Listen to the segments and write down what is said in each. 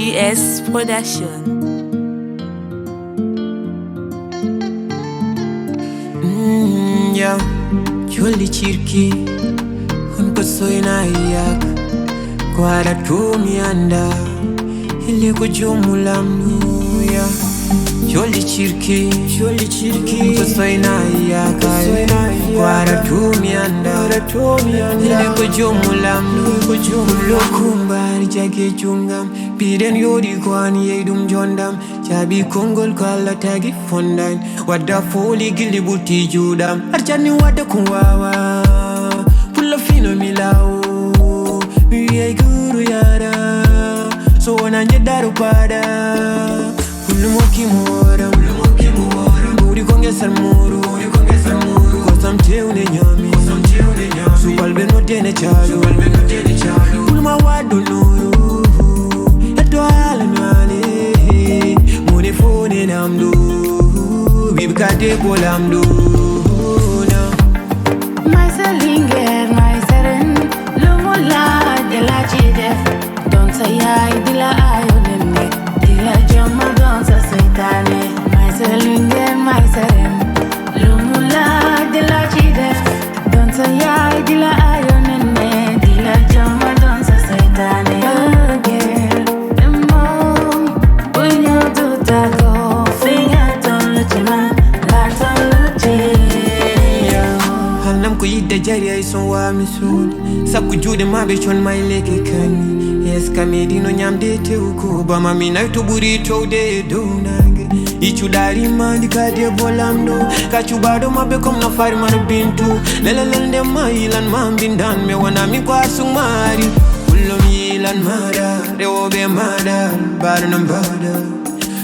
DS Production. Yeah, jolly chirki, unko soina yak, kwara tumi anda, ile kujumula mnu yeah. Jolly chirki, unko soina yak, kwara tumi anda, ile kujumula mnu, lokumba jage jungam, piden yodi kwani yedum jondam, jabi kongol kwala tagi fondan, wada foli gili buti judam, arjani wada kuwawa, pulla fino milao, wiye guru yara, so wananje daru pada, pullu moki mora, muri konge salmuru, kosam teune nyami, subal beno tene chalu, pulma wadu nuru, eto alanwale, mune fone namdu, bibka Debbo Lamdo. My Salinger, my Seren, Lumula de la Chidef, don't say I dila ayoneme, dila jama don't say tane. My Salinger, my Seren, Lumula de la Chidef, don't say I dila ayoneme, dila jama don't say tane. Oh girl, the more when you do that go, finger don't look man, that don't look. Halam ko yidda jari ay son wa misud sakku juude mabe chon may leke kani yes kamedi no nyamde tewko bama minay to buri towde do nange ichu dari mandi ka Debbo Lamdo ka chubado mabe kom no fari man bintu lelelende mailan mambindan me wana mi kwa sumari kullum yilan mada rewobe mada barnam bada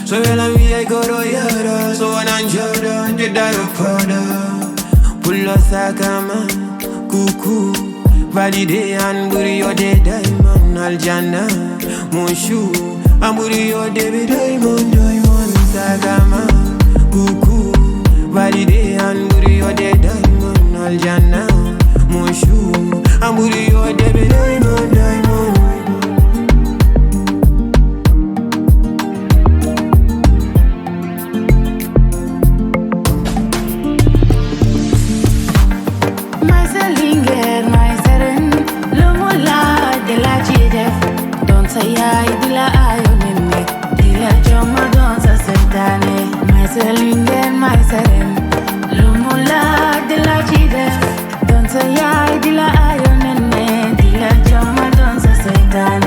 so yela mi ay goro yara so ananjara de D.F.PROD. Pulla sakama, kuku, valide anburi yode diamond aljana, Mussu, amburi yode be diamond sakama, kuku, valide anburi yode diamond aljana, Mussu, amburi yode be diamond. Say I dila ayoneme, dila jama don't say tane. My Salinger, my Seren, Lumula de la Chidef, don't say I dila ayoneme, dila jama don't say tane.